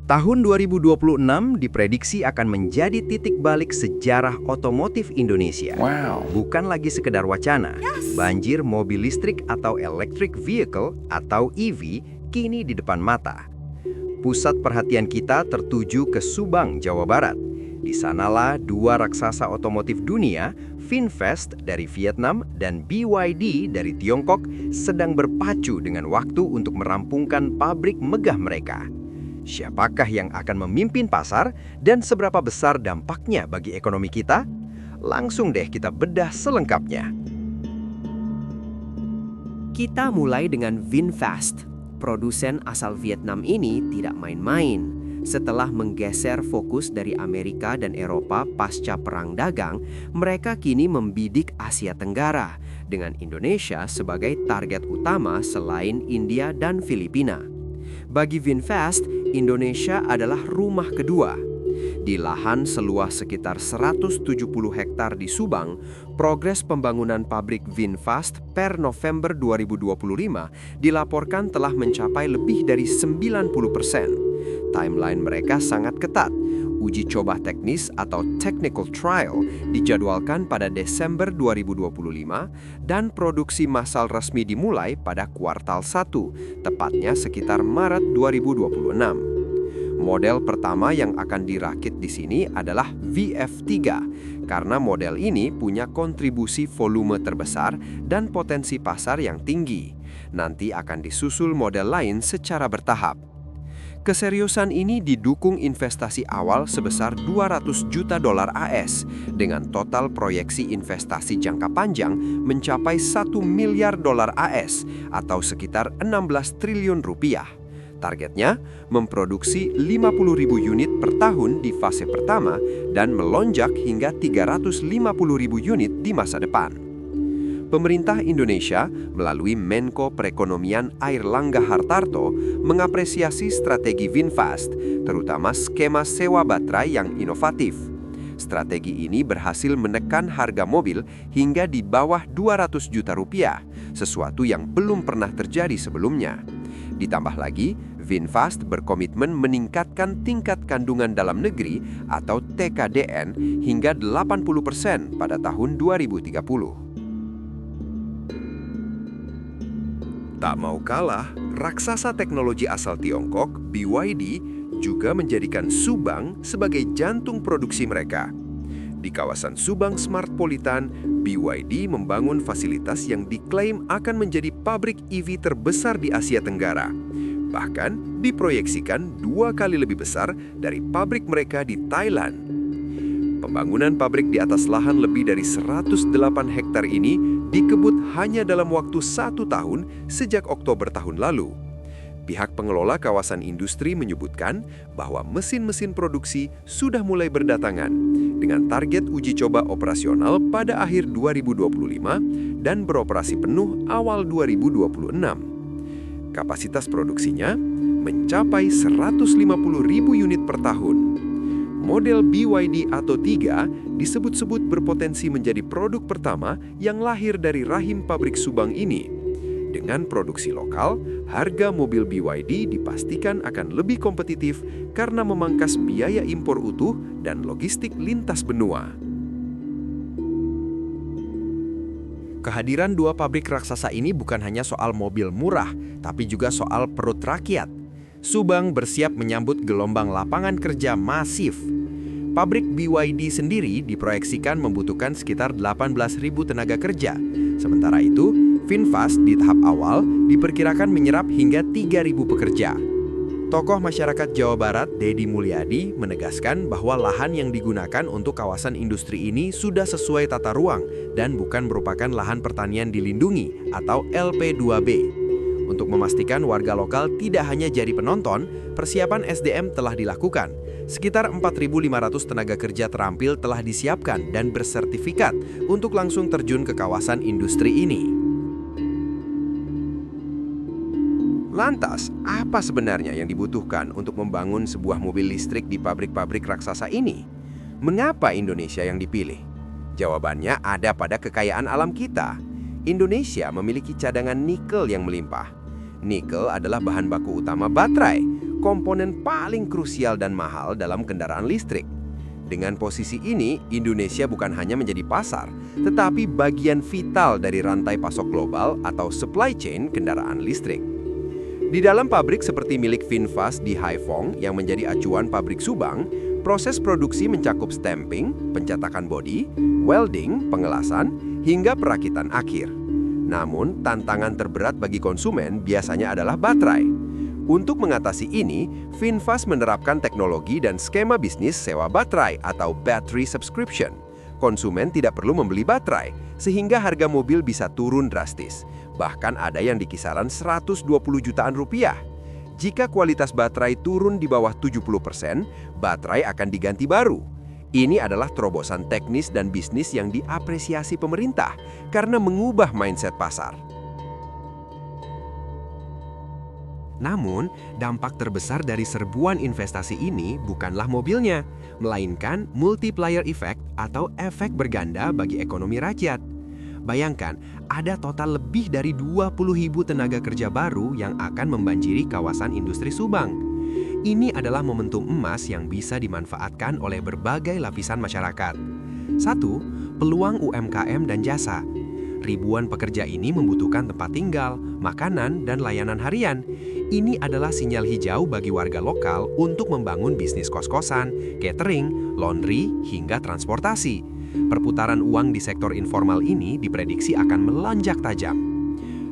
Tahun 2026 diprediksi akan menjadi titik balik sejarah otomotif Indonesia. Wow. Bukan lagi sekedar wacana, banjir mobil listrik atau electric vehicle atau EV kini di depan mata. Pusat perhatian kita tertuju ke Subang, Jawa Barat. Di sanalah dua raksasa otomotif dunia, VinFast dari Vietnam dan BYD dari Tiongkok, sedang berpacu dengan waktu untuk merampungkan pabrik megah mereka. Siapakah yang akan memimpin pasar dan seberapa besar dampaknya bagi ekonomi kita? Langsung deh kita bedah selengkapnya. Kita mulai dengan VinFast. Produsen asal Vietnam ini tidak main-main. Setelah menggeser fokus dari Amerika dan Eropa pasca Perang Dagang, mereka kini membidik Asia Tenggara dengan Indonesia sebagai target utama selain India dan Filipina. Bagi VinFast, Indonesia adalah rumah kedua. Di lahan seluas sekitar 170 hektar di Subang, progres pembangunan pabrik VinFast per November 2025 dilaporkan telah mencapai lebih dari 90%. Timeline mereka sangat ketat. Uji coba teknis atau technical trial dijadwalkan pada Desember 2025 dan produksi massal resmi dimulai pada kuartal 1, tepatnya sekitar Maret 2026. Model pertama yang akan dirakit di sini adalah VF3 karena model ini punya kontribusi volume terbesar dan potensi pasar yang tinggi. Nanti akan disusul model lain secara bertahap. Keseriusan ini didukung investasi awal sebesar 200 juta dolar AS dengan total proyeksi investasi jangka panjang mencapai 1 miliar dolar AS atau sekitar 16 triliun rupiah. Targetnya memproduksi 50.000 unit per tahun di fase pertama dan melonjak hingga 350.000 unit di masa depan. Pemerintah Indonesia melalui Menko Perekonomian Airlangga Hartarto mengapresiasi strategi VinFast, terutama skema sewa baterai yang inovatif. Strategi ini berhasil menekan harga mobil hingga di bawah 200 juta rupiah, sesuatu yang belum pernah terjadi sebelumnya. Ditambah lagi, VinFast berkomitmen meningkatkan tingkat kandungan dalam negeri atau TKDN hingga 80% pada tahun 2030. Tak mau kalah, raksasa teknologi asal Tiongkok, BYD, juga menjadikan Subang sebagai jantung produksi mereka. Di kawasan Subang Smartpolitan, BYD membangun fasilitas yang diklaim akan menjadi pabrik EV terbesar di Asia Tenggara. Bahkan diproyeksikan 2 kali lebih besar dari pabrik mereka di Thailand. Pembangunan pabrik di atas lahan lebih dari 108 hektar ini dikebut hanya dalam waktu 1 tahun sejak Oktober tahun lalu. Pihak pengelola kawasan industri menyebutkan bahwa mesin-mesin produksi sudah mulai berdatangan dengan target uji coba operasional pada akhir 2025 dan beroperasi penuh awal 2026. Kapasitas produksinya mencapai 150.000 unit per tahun. Model BYD Atto 3 disebut-sebut berpotensi menjadi produk pertama yang lahir dari rahim pabrik Subang ini. Dengan produksi lokal, harga mobil BYD dipastikan akan lebih kompetitif karena memangkas biaya impor utuh dan logistik lintas benua. Kehadiran dua pabrik raksasa ini bukan hanya soal mobil murah, tapi juga soal perut rakyat. Subang bersiap menyambut gelombang lapangan kerja masif. Pabrik BYD sendiri diproyeksikan membutuhkan sekitar 18.000 tenaga kerja. Sementara itu, VinFast di tahap awal diperkirakan menyerap hingga 3.000 pekerja. Tokoh masyarakat Jawa Barat, Deddy Mulyadi, menegaskan bahwa lahan yang digunakan untuk kawasan industri ini sudah sesuai tata ruang dan bukan merupakan lahan pertanian dilindungi atau LP2B. Untuk memastikan warga lokal tidak hanya jadi penonton, persiapan SDM telah dilakukan. Sekitar 4.500 tenaga kerja terampil telah disiapkan dan bersertifikat untuk langsung terjun ke kawasan industri ini. Lantas, apa sebenarnya yang dibutuhkan untuk membangun sebuah mobil listrik di pabrik-pabrik raksasa ini? Mengapa Indonesia yang dipilih? Jawabannya ada pada kekayaan alam kita. Indonesia memiliki cadangan nikel yang melimpah. Nikel adalah bahan baku utama baterai. komponen paling krusial dan mahal dalam kendaraan listrik. Dengan posisi ini, Indonesia bukan hanya menjadi pasar, tetapi bagian vital dari rantai pasok global atau supply chain kendaraan listrik. Di dalam pabrik seperti milik VinFast di Haiphong yang menjadi acuan pabrik Subang, proses produksi mencakup stamping, pencetakan bodi, welding, pengelasan, hingga perakitan akhir. Namun, tantangan terberat bagi konsumen biasanya adalah baterai. Untuk mengatasi ini, VinFast menerapkan teknologi dan skema bisnis sewa baterai atau battery subscription. Konsumen tidak perlu membeli baterai, sehingga harga mobil bisa turun drastis. Bahkan ada yang di kisaran 120 jutaan rupiah. Jika kualitas baterai turun di bawah 70%, baterai akan diganti baru. Ini adalah terobosan teknis dan bisnis yang diapresiasi pemerintah karena mengubah mindset pasar. Namun, dampak terbesar dari serbuan investasi ini bukanlah mobilnya, melainkan multiplier effect atau efek berganda bagi ekonomi rakyat. Bayangkan, ada total lebih dari 20.000 tenaga kerja baru yang akan membanjiri kawasan industri Subang. Ini adalah momentum emas yang bisa dimanfaatkan oleh berbagai lapisan masyarakat. 1. Peluang UMKM dan jasa. Ribuan pekerja ini membutuhkan tempat tinggal, makanan, dan layanan harian. Ini adalah sinyal hijau bagi warga lokal untuk membangun bisnis kos-kosan, catering, laundry, hingga transportasi. Perputaran uang di sektor informal ini diprediksi akan melonjak tajam.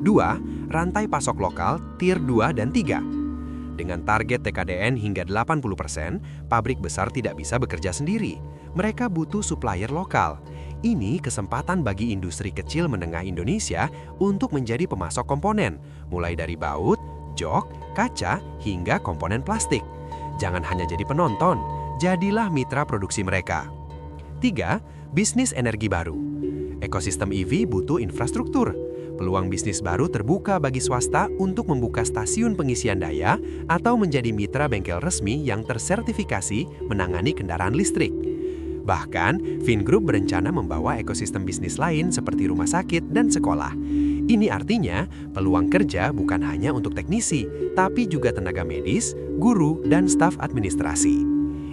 2. Rantai pasok lokal Tier 2 dan 3. Dengan target TKDN hingga 80%, pabrik besar tidak bisa bekerja sendiri. Mereka butuh supplier lokal. Ini kesempatan bagi industri kecil menengah Indonesia untuk menjadi pemasok komponen, mulai dari baut, jok, kaca, hingga komponen plastik. Jangan hanya jadi penonton, jadilah mitra produksi mereka. 3. Bisnis energi baru. Ekosistem EV butuh infrastruktur. Peluang bisnis baru terbuka bagi swasta untuk membuka stasiun pengisian daya atau menjadi mitra bengkel resmi yang tersertifikasi menangani kendaraan listrik. Bahkan, Vingroup berencana membawa ekosistem bisnis lain seperti rumah sakit dan sekolah. Ini artinya, peluang kerja bukan hanya untuk teknisi, tapi juga tenaga medis, guru, dan staf administrasi.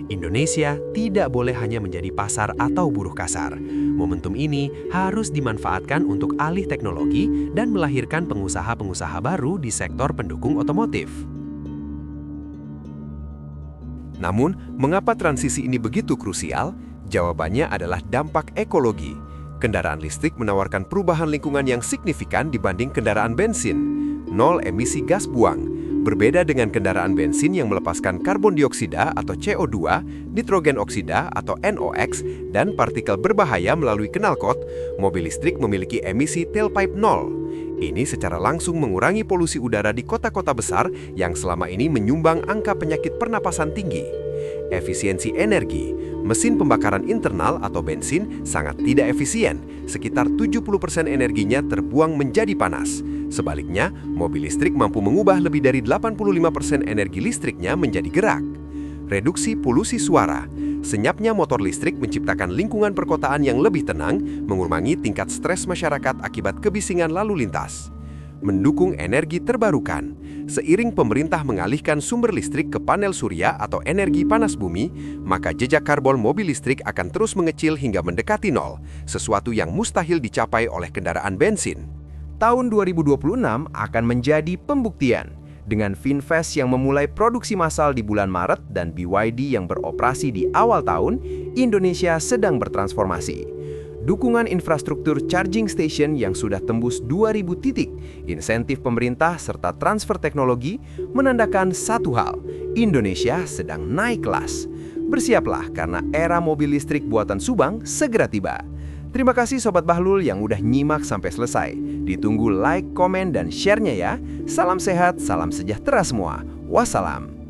Indonesia tidak boleh hanya menjadi pasar atau buruh kasar. Momentum ini harus dimanfaatkan untuk alih teknologi dan melahirkan pengusaha-pengusaha baru di sektor pendukung otomotif. Namun, mengapa transisi ini begitu krusial? Jawabannya adalah dampak ekologi. Kendaraan listrik menawarkan perubahan lingkungan yang signifikan dibanding kendaraan bensin. Nol emisi gas buang. Berbeda dengan kendaraan bensin yang melepaskan karbon dioksida atau CO2, nitrogen oksida atau NOx, dan partikel berbahaya melalui knalpot, mobil listrik memiliki emisi tailpipe nol. Ini secara langsung mengurangi polusi udara di kota-kota besar yang selama ini menyumbang angka penyakit pernapasan tinggi. Efisiensi energi. Mesin pembakaran internal atau bensin sangat tidak efisien. Sekitar 70% energinya terbuang menjadi panas. Sebaliknya, mobil listrik mampu mengubah lebih dari 85% energi listriknya menjadi gerak. Reduksi polusi suara. Senyapnya motor listrik menciptakan lingkungan perkotaan yang lebih tenang, mengurangi tingkat stres masyarakat akibat kebisingan lalu lintas. Mendukung energi terbarukan. Seiring pemerintah mengalihkan sumber listrik ke panel surya atau energi panas bumi, maka jejak karbon mobil listrik akan terus mengecil hingga mendekati nol, sesuatu yang mustahil dicapai oleh kendaraan bensin. Tahun 2026 akan menjadi pembuktian. Dengan VinFast yang memulai produksi massal di bulan Maret dan BYD yang beroperasi di awal tahun, Indonesia sedang bertransformasi. Dukungan infrastruktur charging station yang sudah tembus 2.000 titik, insentif pemerintah serta transfer teknologi menandakan satu hal, Indonesia sedang naik kelas. Bersiaplah karena era mobil listrik buatan Subang segera tiba. Terima kasih Sobat Bahlul yang udah nyimak sampai selesai. Ditunggu like, komen, dan share-nya ya. Salam sehat, salam sejahtera semua. Wassalam.